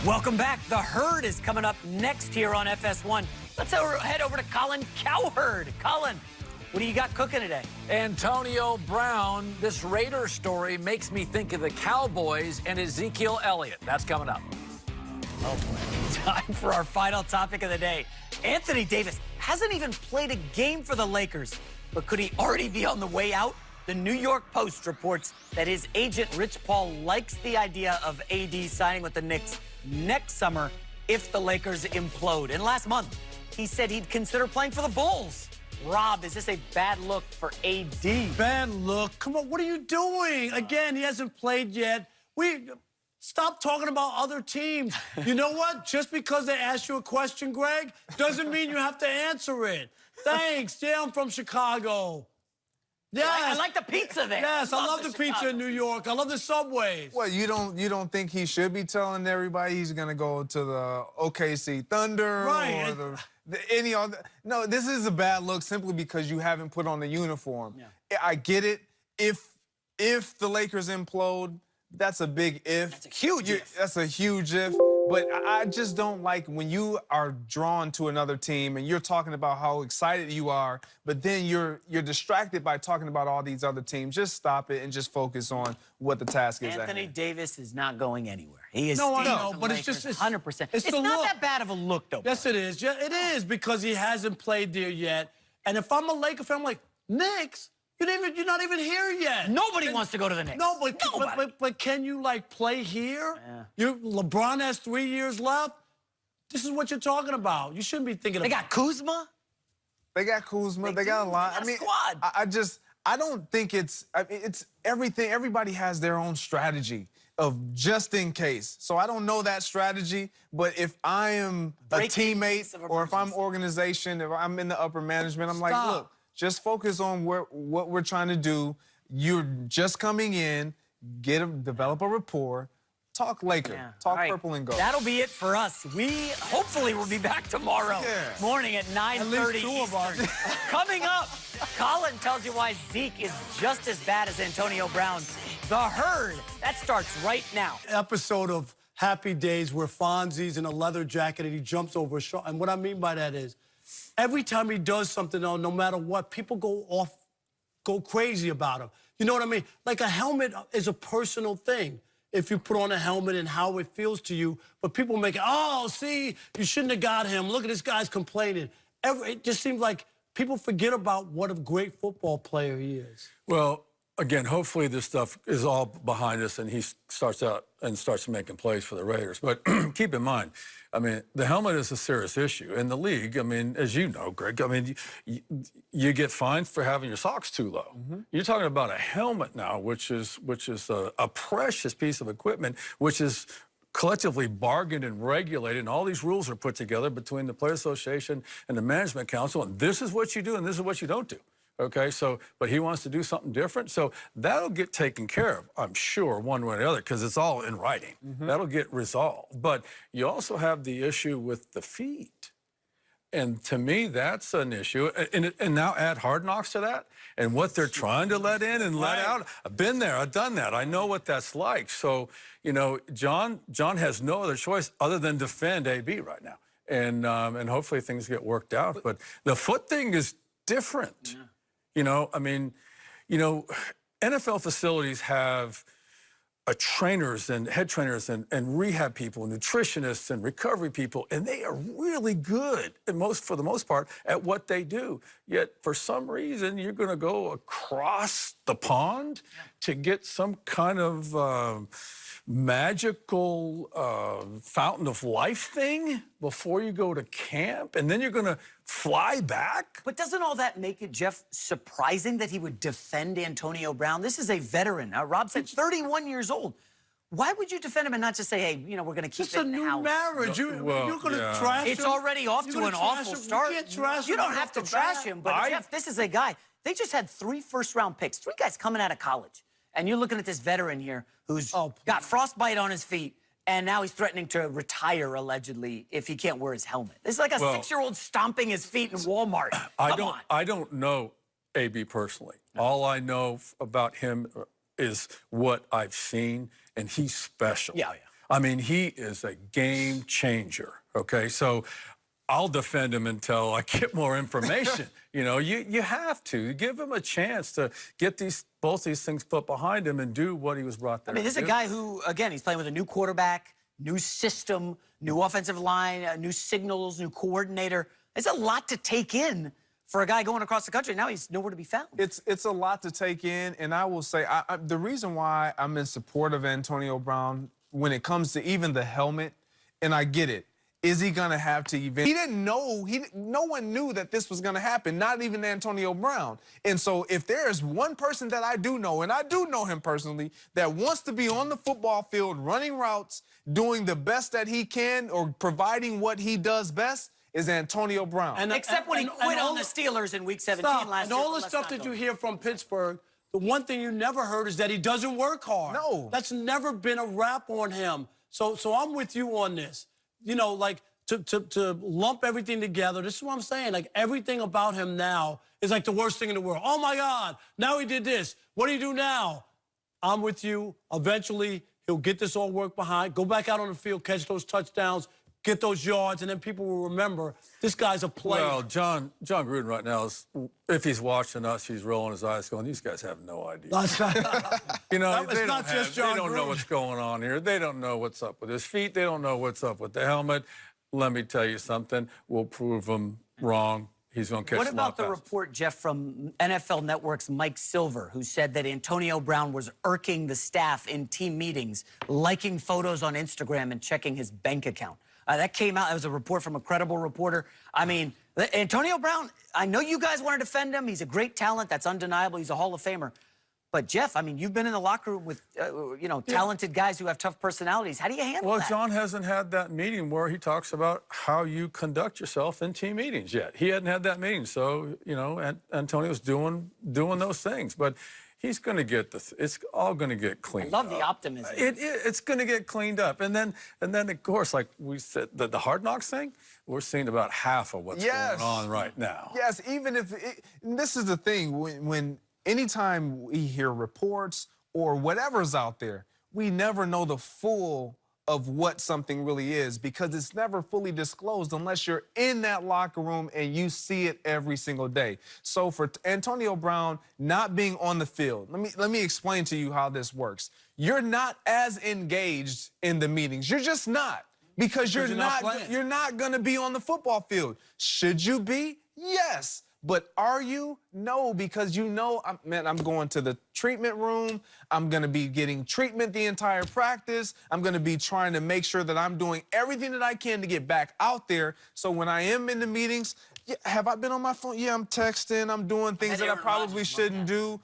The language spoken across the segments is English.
Welcome back. The Herd is coming up next here on FS1. Let's head over to Colin Cowherd. Colin, what do you got cooking today? Antonio Brown, this Raider story makes me think of the Cowboys and Ezekiel Elliott. That's coming up. Oh, boy. Time for our final topic of the day. Anthony Davis hasn't even played a game for the Lakers, but could he already be on the way out? The New York Post reports that his agent, Rich Paul, likes the idea of AD signing with the Knicks next summer if the Lakers implode. And last month, he said he'd consider playing for the Bulls. Rob, is this a bad look for AD? Bad look? Come on, what are you doing? Again, he hasn't played yet. Stop talking about other teams. You know what? Just because they ask you a question, Greg, doesn't mean you have to answer it. Thanks. Yeah, I'm from Chicago. Yes. I like the pizza there. Yes, I love the pizza in New York. I love the subways. Well, you don't think he should be telling everybody he's gonna go to the OKC Thunder Right. or any other? No, this is a bad look simply because you haven't put on the uniform. Yeah. I get it. If the Lakers implode, that's a big if. That's a huge if. That's a huge if. But I just don't like when you are drawn to another team and you're talking about how excited you are, but then you're distracted by talking about all these other teams. Just stop it and just focus on what the task is. Anthony Davis is not going anywhere. He is. No, I know, but it's just 100%. It's the not look. that bad of a look, though. Yes, it is. Yeah, it is because he hasn't played there yet. And if I'm a Laker fan, I'm like, Knicks? You're not even here yet. Nobody wants to go to the Knicks. No, but can you, like, play here? Yeah. LeBron has 3 years left. This is what you're talking about. You shouldn't be thinking They about got Kuzma. They got Kuzma. They got a lot. They got a squad. I don't think it's everything. Everybody has their own strategy of just in case. So I don't know that strategy, but if I am a teammate or if I'm organization, if I'm in the upper management, I'm like, look, just focus on what we're trying to do. You're just coming in, develop a rapport, talk Laker, talk purple and gold. That'll be it for us. We hopefully will be back tomorrow morning at 9:30 At least two of us. Coming up, Colin tells you why Zeke is just as bad as Antonio Brown. The Herd, that starts right now. Episode of Happy Days where Fonzie's in a leather jacket and he jumps over a shark. And what I mean by that is, every time he does something, though, no matter what, people go crazy about him. You know what I mean? Like a helmet is a personal thing. If you put on a helmet and how it feels to you, but people make it, oh, see, you shouldn't have got him. Look at this guy's complaining. It just seems like people forget about what a great football player he is. Well, again, hopefully this stuff is all behind us and he starts making plays for the Raiders. But keep in mind, I mean, the helmet is a serious issue. In the league, I mean, as you know, Greg, I mean, you get fined for having your socks too low. You're talking about a helmet now, which is a precious piece of equipment, which is collectively bargained and regulated, and all these rules are put together between the Players Association and the Management Council, and this is what you do and this is what you don't do. Okay, so, but he wants to do something different. So that'll get taken care of, I'm sure, one way or the other, because it's all in writing. That'll get resolved. But you also have the issue with the feet. And to me, that's an issue. And now add Hard Knocks to that and what they're trying to let in and let out. I've been there. I've done that. I know what that's like. So, you know, John has no other choice other than defend AB right now. And hopefully things get worked out. But the foot thing is different. You know, I mean, you know, NFL facilities have trainers and head trainers and rehab people, nutritionists and recovery people, and they are really good, for the most part, at what they do. Yet, for some reason, you're going to go across the pond to get some kind of magical fountain of life thing before you go to camp, and then you're going to fly back? But doesn't all that make it, Jeff, surprising that he would defend Antonio Brown? This is a veteran. Rob said 31 years old. Why would you defend him and not just say, hey, you know, we're going to keep it in the house? It's a new marriage. You're going to trash him. It's already off to an awful start. You can't trash him. You don't have to trash him, but Jeff, this is a guy. They just had 3 first-round picks, 3 guys coming out of college. And you're looking at this veteran here who's got frostbite on his feet, and now he's threatening to retire, allegedly, if he can't wear his helmet. It's like a 6-year-old stomping his feet in Walmart. I don't know AB personally. All I know about him is what I've seen, and he's special. Yeah. I mean, he is a game changer, okay? So I'll defend him until I get more information. You know, you have to give him a chance to get both these things put behind him and do what he was brought there I mean, this to is a do. guy who, again, he's playing with a new quarterback, new system, new offensive line, new signals, new coordinator. There's a lot to take in for a guy going across the country. Now he's nowhere to be found. It's a lot to take in, and I will say the reason why I'm in support of Antonio Brown when it comes to even the helmet, and I get it. Is he gonna have to even? He didn't know. No one knew that this was gonna happen. Not even Antonio Brown. And so, if there is one person that I do know, and I do know him personally, that wants to be on the football field, running routes, doing the best that he can, or providing what he does best, is Antonio Brown. Except when he quit on the Steelers in Week 17 last year. And all the stuff that you hear from Pittsburgh, the one thing you never heard is that he doesn't work hard. No. That's never been a rap on him. So I'm with you on this. You know, like, to lump everything together, this is what I'm saying. Like, everything about him now is like the worst thing in the world. Oh, my God, now he did this. What do you do now? I'm with you. Eventually, he'll get this all work behind, go back out on the field, catch those touchdowns, get those yards, and then people will remember this guy's a player. Well, John Gruden right now, if he's watching us, he's rolling his eyes going, these guys have no idea. You know, It's not just John they don't know Gruden. what's going on here. They don't know what's up with his feet. They don't know what's up with the helmet. Let me tell you something. We'll prove him wrong. He's going to catch What a lot about of the passes. report, Jeff, from NFL Network's Mike Silver, who said that Antonio Brown was irking the staff in team meetings, liking photos on Instagram and checking his bank account? That came out. It was a report from a credible reporter. I mean, Antonio Brown, I know you guys want to defend him. He's a great talent. That's undeniable. He's a Hall of Famer. But, Jeff, I mean, you've been in the locker room with, you know, talented guys who have tough personalities. How do you handle Well, that? John hasn't had that meeting where he talks about how you conduct yourself in team meetings yet. He hadn't had that meeting, so, you know, Antonio's doing those things. But he's going to get it's all going to get cleaned up. I love the optimism. It's going to get cleaned up. And then, of course, like we said, the Hard Knocks thing, we're seeing about half of what's going on right now. Yes, even if this is the thing, when anytime we hear reports or whatever's out there, we never know the full of what something really is because it's never fully disclosed unless you're in that locker room and you see it every single day. So for Antonio Brown not being on the field, let me explain to you how this works. You're not as engaged in the meetings. You're just not. Because you're not going to be on the football field. Should you be? Yes. But are you? No, because you know, I'm going to the treatment room. I'm going to be getting treatment the entire practice. I'm going to be trying to make sure that I'm doing everything that I can to get back out there. So when I am in the meetings, have I been on my phone? Yeah, I'm texting. I'm doing things that I probably shouldn't do.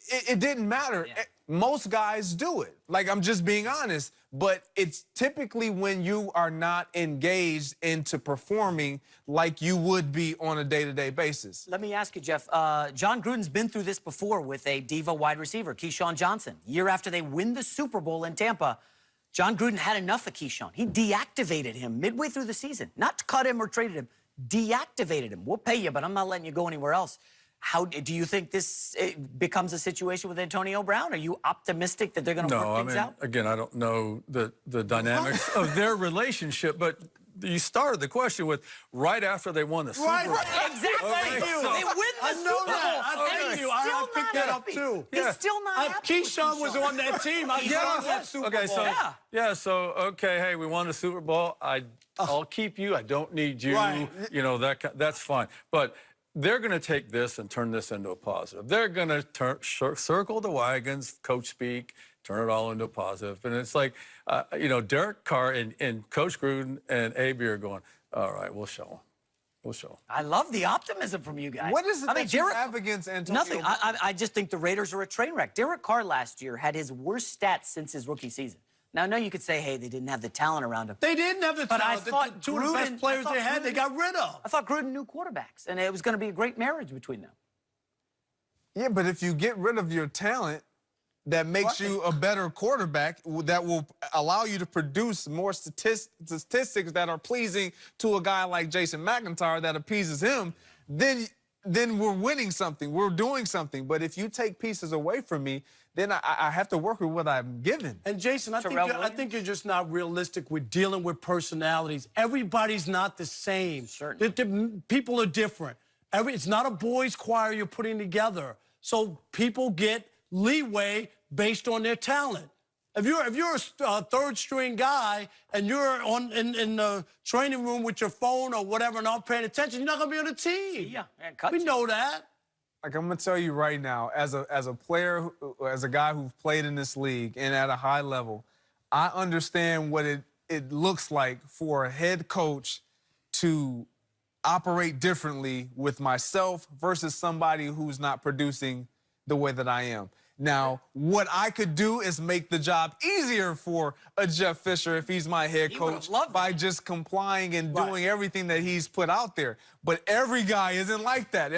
It didn't matter. Yeah. Most guys do it. Like, I'm just being honest. But it's typically when you are not engaged into performing like you would be on a day-to-day basis. Let me ask you, Jeff. John Gruden's been through this before with a diva wide receiver, Keyshawn Johnson. Year after they win the Super Bowl in Tampa, John Gruden had enough of Keyshawn. He deactivated him midway through the season. Not to cut him or traded him, deactivated him. We'll pay you, but I'm not letting you go anywhere else. How do you think this becomes a situation with Antonio Brown? Are you optimistic that they're going to work things out? Again, I don't know the dynamics of their relationship, but you started the question with right after they won the Super Bowl. Right, exactly. Thank you. They win the Super Bowl. Thank you. I picked that up too. He's still not happy. Keyshawn was on that team. I saw that Super Bowl. So okay, hey, we won the Super Bowl. I'll keep you. I don't need you. Right. You know, that's fine. But they're going to take this and turn this into a positive. They're going to circle the wagons, coach speak, turn it all into a positive. And it's like, you know, Derek Carr and Coach Gruden and AB are going, all right, we'll show them. We'll show them. I love the optimism from you guys. What is it that you have against Antonio? Nothing. I just think the Raiders are a train wreck. Derek Carr last year had his worst stats since his rookie season. Now, I know you could say, hey, they didn't have the talent around him. They didn't have the talent. I thought two of the best players they had, they got rid of. I thought Gruden knew quarterbacks, and it was going to be a great marriage between them. Yeah, but if you get rid of your talent, that makes you a better quarterback that will allow you to produce more statistics that are pleasing to a guy like Jason McIntyre that appeases him, then then we're winning something. We're doing something. But if you take pieces away from me, then I have to work with what I'm given. And Jason, I think you're just not realistic with dealing with personalities. Everybody's not the same. Certainly. People are different. It's not a boys' choir you're putting together. So people get leeway based on their talent. If you're a third-string guy and you're in the training room with your phone or whatever and not paying attention, you're not going to be on the team. Yeah, we know that. Like, I'm gonna tell you right now, as a player, as a guy who's played in this league and at a high level, I understand what it looks like for a head coach to operate differently with myself versus somebody who's not producing the way that I am. Now, what I could do is make the job easier for a Jeff Fisher if he's my head coach by just complying and doing everything that he's put out there. But every guy isn't like that.